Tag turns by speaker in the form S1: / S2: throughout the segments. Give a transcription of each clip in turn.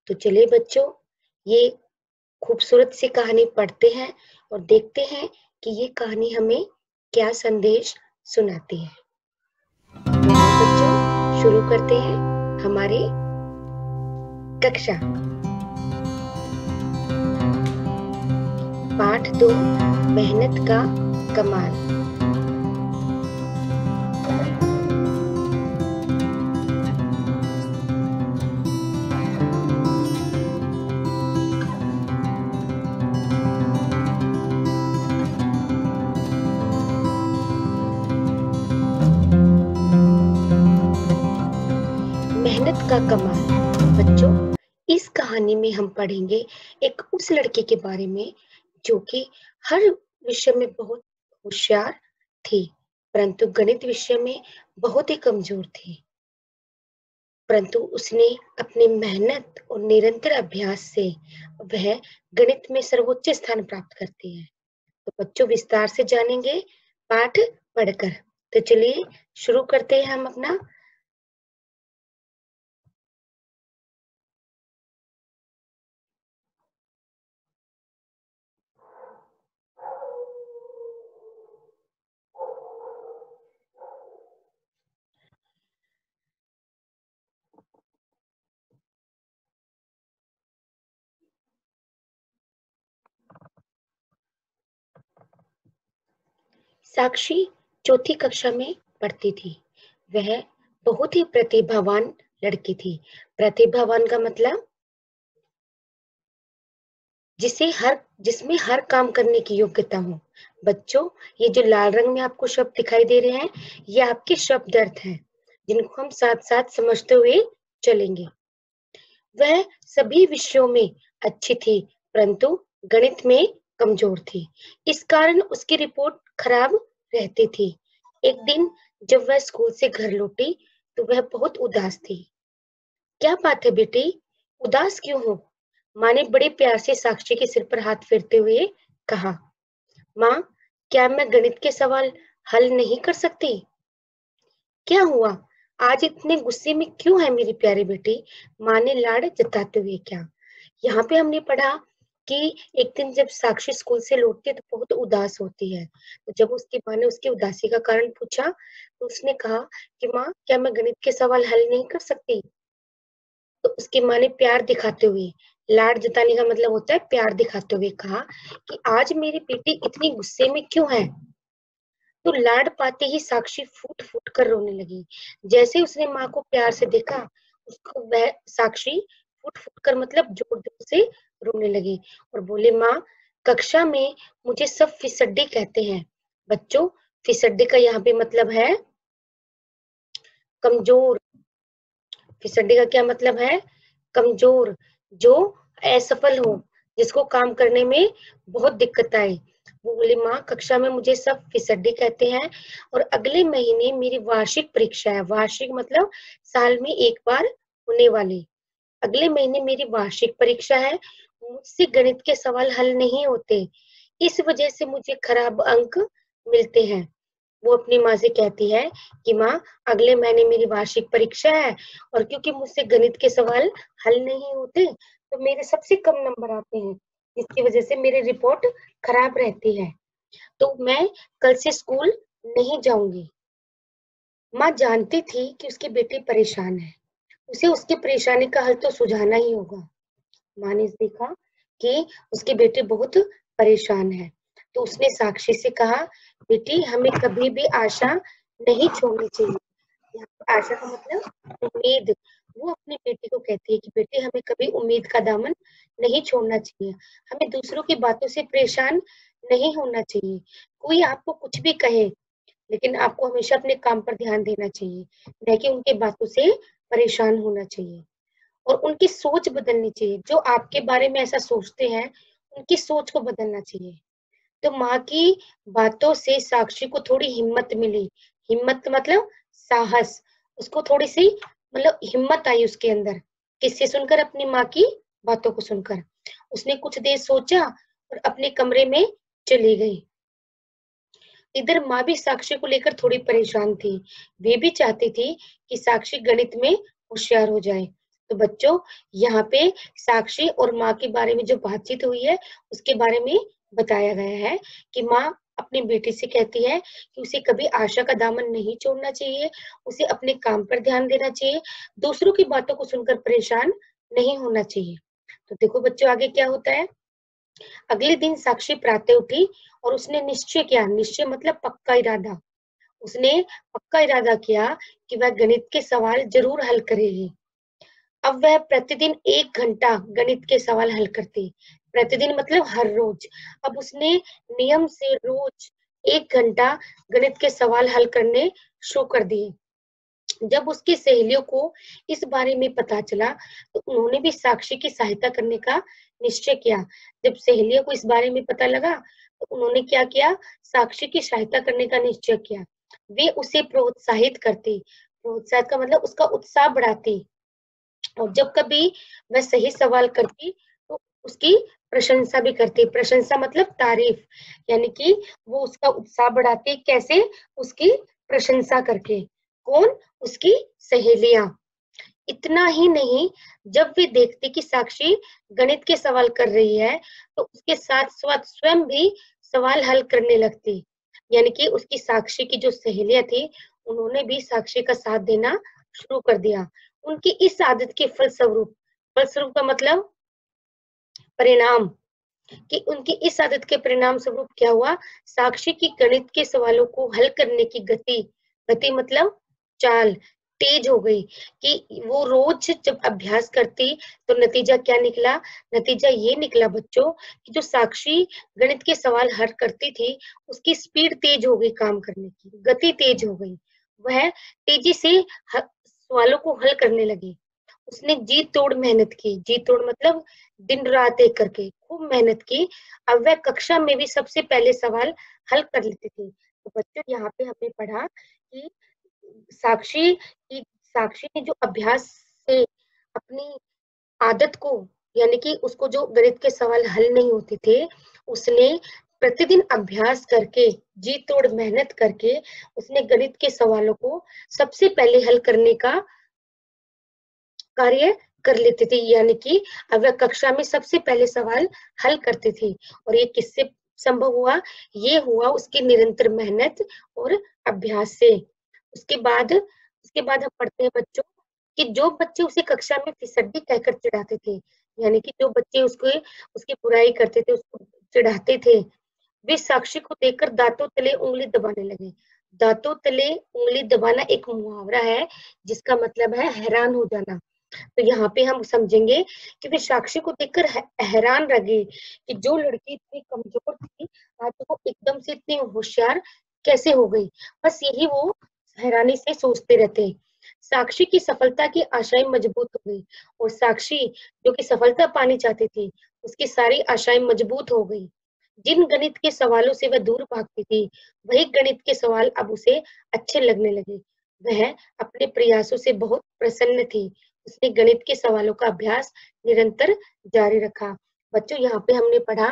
S1: तो चलिए बच्चों, ये खूबसूरत सी कहानी पढ़ते हैं और देखते हैं कि ये कहानी हमें क्या संदेश सुनाती है। तो आओ बच्चों, शुरू करते हैं हमारी कक्षा। पाठ 2, मेहनत का कमाल। मेहनत का कमाल। बच्चों, इस कहानी में हम पढ़ेंगे एक उस लड़के के बारे में जो कि हर विषय में बहुत होशियार थी, परंतु गणित विषय में बहुत ही कमजोर थी। परंतु उसने अपनी मेहनत और निरंतर अभ्यास से वह गणित में सर्वोच्च स्थान प्राप्त करती है। तो बच्चों, विस्तार से जानेंगे पाठ पढ़कर। तो चलिए शुरू करते हैं हम अपना। साक्षी चौथी कक्षा में पढ़ती थी। वह बहुत ही प्रतिभावान लड़की थी। प्रतिभावान का मतलब जिसमें हर काम करने की योग्यता हो। बच्चों, ये जो लाल रंग में आपको शब्द दिखाई दे रहे हैं, ये आपके शब्द अर्थ हैं, जिनको हम साथ साथ समझते हुए चलेंगे। वह सभी विषयों में अच्छी थी, परंतु गणित में कमजोर थी। इस कारण उसकी रिपोर्ट खराब रहती थी। एक दिन जब वह स्कूल से घर लौटी तो वह बहुत उदास थी। क्या बात है बेटी, उदास क्यों हो? माँ ने बड़े प्यार से साक्षी के सिर पर हाथ फेरते हुए कहा। माँ, क्या मैं गणित के सवाल हल नहीं कर सकती? क्या हुआ? आज इतने गुस्से में क्यों है मेरी प्यारी बेटी? माँ ने लाड़ जताते हुए क्या। यहाँ पे हमने पढ़ा कि एक दिन जब साक्षी स्कूल से लौटती है तो बहुत उदास होती है। तो जब उसकी माँ ने उसकी उदासी का कारण पूछा तो उसने कहा कि माँ, क्या मैं गणित के सवाल हल नहीं कर सकती? तो उसकी माँ ने प्यार दिखाते हुए, लाड जताने का मतलब होता है प्यार दिखाते हुए, कहा कि आज मेरी बेटी इतनी गुस्से में क्यों है? तो लाड पाते ही साक्षी फूट फूट कर रोने लगी। जैसे उसने माँ को प्यार से देखा, उसको वह साक्षी फूट फूट कर मतलब जोर जोर से रोने लगी और बोले, माँ, कक्षा में मुझे सब फिसड्डी कहते हैं। बच्चों, फिसड्डी का यहाँ पे मतलब है कमजोर। फिसड्डी का क्या मतलब है? कमजोर, जो असफल हो, जिसको काम करने में बहुत दिक्कत आए। वो बोली, माँ, कक्षा में मुझे सब फिसड्डी कहते हैं और अगले महीने मेरी वार्षिक परीक्षा है। वार्षिक मतलब साल में एक बार होने वाली। अगले महीने मेरी वार्षिक परीक्षा है। मुझसे गणित के सवाल हल नहीं होते, इस वजह से मुझे खराब अंक मिलते हैं। वो अपनी माँ से कहती है कि माँ, अगले महीने मेरी वार्षिक परीक्षा है और क्योंकि मुझसे गणित के सवाल हल नहीं होते तो मेरे सबसे कम नंबर आते हैं, इसकी वजह से मेरी रिपोर्ट खराब रहती है, तो मैं कल से स्कूल नहीं जाऊंगी। माँ जानती थी कि उसकी बेटी परेशान है, उसे उसकी परेशानी का हल तो सुझाना ही होगा। माँ ने देखा कि उसकी बेटी बहुत परेशान है, तो उसने साक्षी से कहा, बेटी, हमें कभी भी आशा नहीं छोड़नी चाहिए। यहाँ पे आशा का मतलब उम्मीद। वो अपनी बेटी को कहती है कि बेटी, हमें कभी उम्मीद का दामन नहीं छोड़ना चाहिए। हमें दूसरों की बातों से परेशान नहीं होना चाहिए। कोई आपको कुछ भी कहे, लेकिन आपको हमेशा अपने काम पर ध्यान देना चाहिए, न कि उनकी बातों से परेशान होना चाहिए। और उनकी सोच बदलनी चाहिए। जो आपके बारे में ऐसा सोचते हैं, उनकी सोच को बदलना चाहिए। तो माँ की बातों से साक्षी को थोड़ी हिम्मत मिली। हिम्मत मतलब साहस। उसको थोड़ी सी मतलब हिम्मत आई उसके अंदर। किससे सुनकर? अपनी माँ की बातों को सुनकर। उसने कुछ देर सोचा और अपने कमरे में चली गई। इधर माँ भी साक्षी को लेकर थोड़ी परेशान थी। वे भी चाहती थी कि साक्षी गणित में होशियार हो जाए। तो बच्चों यहाँ पे साक्षी और माँ के बारे में जो बातचीत हुई है उसके बारे में बताया गया है कि माँ अपनी बेटी से कहती है कि उसे कभी आशा का दामन नहीं छोड़ना चाहिए, उसे अपने काम पर ध्यान देना चाहिए, दूसरों की बातों को सुनकर परेशान नहीं होना चाहिए। तो देखो बच्चों आगे क्या होता है। अगले दिन साक्षी प्रातः उठी और उसने निश्चय किया, निश्चय मतलब पक्का इरादा, उसने पक्का इरादा किया कि वह गणित के सवाल जरूर हल करेगी। अब वह प्रतिदिन 1 घंटा गणित के सवाल हल करती। प्रतिदिन मतलब हर रोज। अब उसने नियम से रोज 1 घंटा गणित के सवाल हल करने शुरू कर दिए। जब उसकी सहेलियों को इस बारे में पता चला, तो उन्होंने भी साक्षी की सहायता करने का निश्चय किया। जब सहेलियों को इस बारे में पता लगा, तो उन्होंने क्या किया, साक्षी की सहायता करने का निश्चय किया। वे उसे प्रोत्साहित करती, प्रोत्साहित का मतलब उसका उत्साह बढ़ाती, और जब कभी वह सही सवाल करती तो उसकी प्रशंसा भी करती। प्रशंसा मतलब तारीफ, यानी कि वो उसका उत्साह बढ़ाती कैसे, उसकी प्रशंसा करके। कौन, उसकी सहेलियां। इतना ही नहीं, जब वे देखते कि साक्षी गणित के सवाल कर रही है तो उसके साथ साथ स्वयं भी सवाल हल करने लगती। यानी कि उसकी साक्षी की जो सहेलियां थी उन्होंने भी साक्षी का साथ देना शुरू कर दिया। उनकी इस आदत के फलस्वरूप, फलस्वरूप का मतलब परिणाम, कि उनकी इस आदत के परिणाम स्वरूप क्या हुआ, साक्षी की गणित के सवालों को हल करने की गति, गति मतलब चाल, तेज हो गई। कि वो रोज जब अभ्यास करती तो नतीजा क्या निकला, नतीजा ये निकला बच्चों कि जो साक्षी गणित के सवाल हल करती थी उसकी स्पीड तेज हो गई, काम करने की गति तेज हो गई। वह तेजी से सवालों को हल करने लगी। उसने जी तोड़ मेहनत की, जी तोड़ मतलब दिन रात एक करके खूब मेहनत की। अब वह कक्षा में भी सबसे पहले सवाल हल कर लेती थी। तो बच्चों यहाँ पे हमने पढ़ा कि साक्षी ने जो अभ्यास से अपनी आदत को, यानी कि उसको जो गणित के सवाल हल नहीं होते थे, उसने प्रतिदिन अभ्यास करके, जी तोड़ मेहनत करके उसने गणित के सवालों को सबसे पहले हल करने का कार्य कर लेती थी। यानी कि अब वह कक्षा में सबसे पहले सवाल हल करती थी। और ये किससे संभव हुआ, ये हुआ उसकी निरंतर मेहनत और अभ्यास से। उसके बाद हम पढ़ते हैं बच्चों कि जो बच्चे उसे कक्षा में फिसड्डी कहकर चिढ़ाते थे, यानी कि जो बच्चे उसके उसकी बुराई करते थे, उसको चिढ़ाते थे, वे साक्षी को देखकर दांतों तले उंगली दबाने लगे। दांतों तले उंगली दबाना एक मुहावरा है जिसका मतलब है हैरान हो जाना। तो यहाँ पे हम समझेंगे कि वे साक्षी को देखकर हैरान रह गए कि जो लड़की इतनी कमजोर थी आज वो एकदम से इतनी होशियार कैसे हो गई। बस यही वो हैरानी से सोचते रहते। साक्षी की सफलता की आशाएं मजबूत हो गई, और साक्षी जो कि सफलता पानी चाहती थी उसकी सारी आशाएं मजबूत हो गई। जिन गणित के सवालों से वह दूर भागती थी वही गणित के सवाल अब उसे अच्छे लगने लगे। वह अपने प्रयासों से बहुत प्रसन्न थी। उसने गणित के सवालों का अभ्यास निरंतर जारी रखा। बच्चों यहाँ पे हमने पढ़ा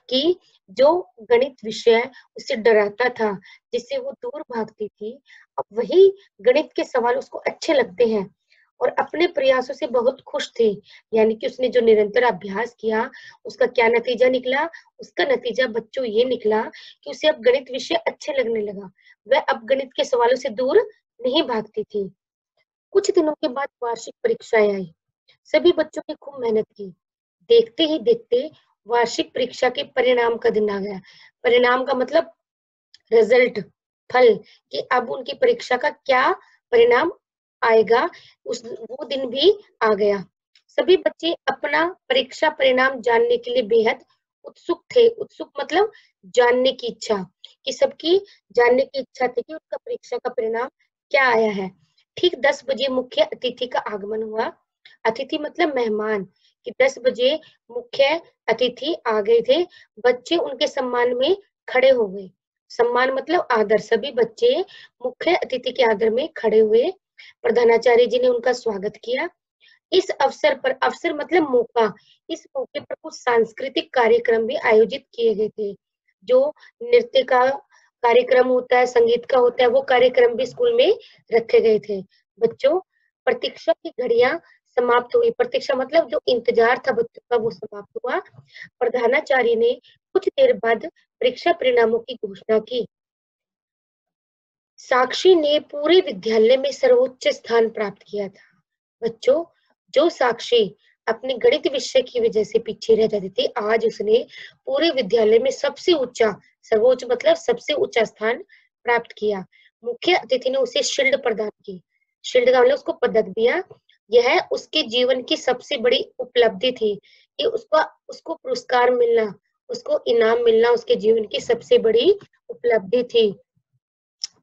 S1: कि जो गणित विषय उसे डराता था, जिससे वो दूर भागती थी, अब वही गणित के सवाल उसको अच्छे लगते हैं और अपने प्रयासों से बहुत खुश थी। यानी कि उसने जो निरंतर अभ्यास किया उसका क्या नतीजा निकला, उसका नतीजा बच्चों ये निकला कि उसे अब गणित विषय अच्छे लगने लगा। वह अब गणित के सवालों से दूर नहीं भागती थी। कुछ दिनों के बाद वार्षिक परीक्षाएं आई। सभी बच्चों ने खूब मेहनत की। देखते ही देखते वार्षिक परीक्षा के परिणाम का दिन आ गया। परिणाम का मतलब रिजल्ट, फल, कि अब उनकी परीक्षा का क्या परिणाम आएगा, उस वो दिन भी आ गया। सभी बच्चे अपना परीक्षा परिणाम जानने के लिए बेहद उत्सुक थे। उत्सुक मतलब जानने की इच्छा, कि सबकी जानने की इच्छा थी कि उनका परीक्षा का परिणाम क्या आया है। ठीक 10 बजे मुख्य अतिथि का आगमन हुआ। अतिथि मतलब मेहमान, कि 10 बजे मुख्य अतिथि आ गए थे। बच्चे उनके सम्मान में खड़े हो गए। सम्मान मतलब आदर। सभी बच्चे मुख्य अतिथि के आदर में खड़े हुए। प्रधानाचार्य जी ने उनका स्वागत किया। इस अवसर पर, अवसर मतलब मौका, इस मौके पर कुछ सांस्कृतिक कार्यक्रम भी आयोजित किए गए थे। जो नृत्य का कार्यक्रम होता है, संगीत का होता है, वो कार्यक्रम भी स्कूल में रखे गए थे। बच्चों, प्रतीक्षा की घड़ियां समाप्त हुई। प्रतीक्षा मतलब जो इंतजार था बच्चों का वो समाप्त हुआ। प्रधानाचार्य ने कुछ देर बाद परीक्षा परिणामों की घोषणा की। साक्षी ने पूरे विद्यालय में सर्वोच्च स्थान प्राप्त किया था। बच्चों, जो साक्षी अपने गणित विषय की वजह से पीछे रह जाती थी, आज उसने पूरे विद्यालय में सबसे ऊंचा, सर्वोच्च मतलब सबसे ऊंचा स्थान प्राप्त किया। मुख्य अतिथि ने उसे शील्ड प्रदान की। शील्ड का मतलब उसको पदक दिया। यह उसके जीवन की सबसे बड़ी उपलब्धि थी कि उसको पुरस्कार मिलना, उसको इनाम मिलना उसके जीवन की सबसे बड़ी उपलब्धि थी।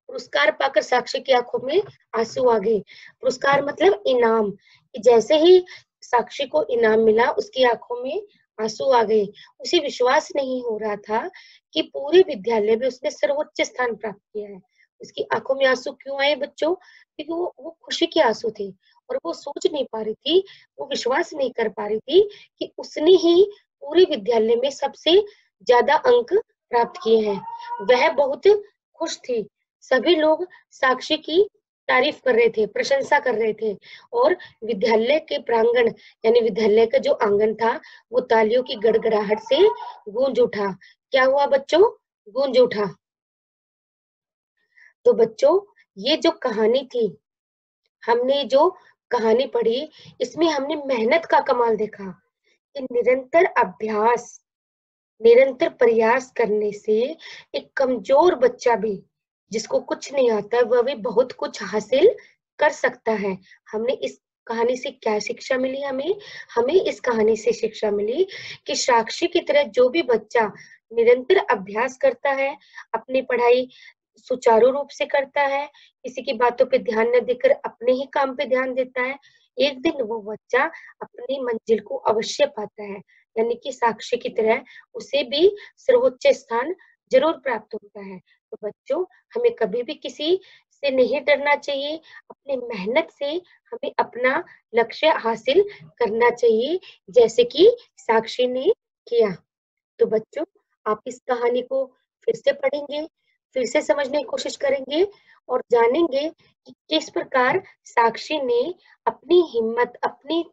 S1: पुरस्कार पाकर साक्षी की आंखों में आंसू आ गए। पुरस्कार मतलब इनाम, कि जैसे ही साक्षी को इनाम मिला उसकी आंखों में आंसू आ गए। उसे विश्वास नहीं हो रहा था कि पूरे विद्यालय में उसने सर्वोच्च स्थान प्राप्त किया है। उसकी आंखों में आंसू क्यों आए बच्चों? क्योंकि वो खुशी के आंसू थे और वो सोच नहीं पा रही थी, वो विश्वास नहीं कर पा रही थी कि उसने ही पूरे विद्यालय में सबसे ज्यादा अंक प्राप्त किए हैं। वह बहुत खुश थी। सभी लोग साक्षी की तारीफ कर रहे थे, प्रशंसा कर रहे थे और विद्यालय के प्रांगण यानी विद्यालय का जो आंगन था वो तालियों की गड़गड़ाहट से गूंज उठा। क्या हुआ बच्चों? गूंज उठा। तो बच्चों, ये जो कहानी थी, हमने जो कहानी पढ़ी, इसमें हमने मेहनत का कमाल देखा कि निरंतर प्रयास करने से एक कमजोर बच्चा भी, जिसको कुछ नहीं आता, वह भी बहुत कुछ हासिल कर सकता है। हमने इस कहानी से क्या शिक्षा मिली? हमें इस कहानी से शिक्षा मिली कि साक्षी की तरह जो भी बच्चा निरंतर अभ्यास करता है, अपनी पढ़ाई सुचारू रूप से करता है, किसी की बातों पे ध्यान न देकर अपने ही काम पे ध्यान देता है, एक दिन वो बच्चा अपनी मंजिल को अवश्य पाता है। यानी कि साक्षी की तरह उसे भी सर्वोच्च स्थान जरूर प्राप्त होता है। तो बच्चों, हमें कभी भी किसी से नहीं डरना चाहिए। अपनी मेहनत से हमें अपना लक्ष्य हासिल करना चाहिए, जैसे कि साक्षी ने किया। तो बच्चों, आप इस कहानी को फिर से पढ़ेंगे, फिर से समझने की कोशिश करेंगे और जानेंगे कि किस प्रकार साक्षी ने अपनी हिम्मत, अपनी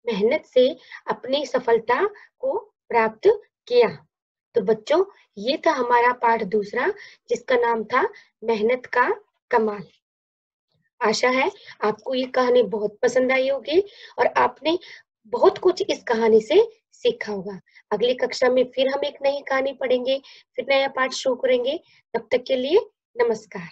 S1: मेहनत से अपनी सफलता को प्राप्त किया। तो बच्चों, ये था हमारा पाठ दूसरा, जिसका नाम था मेहनत का कमाल। आशा है आपको ये कहानी बहुत पसंद आई होगी और आपने बहुत कुछ इस कहानी से सीखा होगा। अगली कक्षा में फिर हम एक नई कहानी पढ़ेंगे, फिर नया पाठ शुरू करेंगे। तब तक के लिए नमस्कार।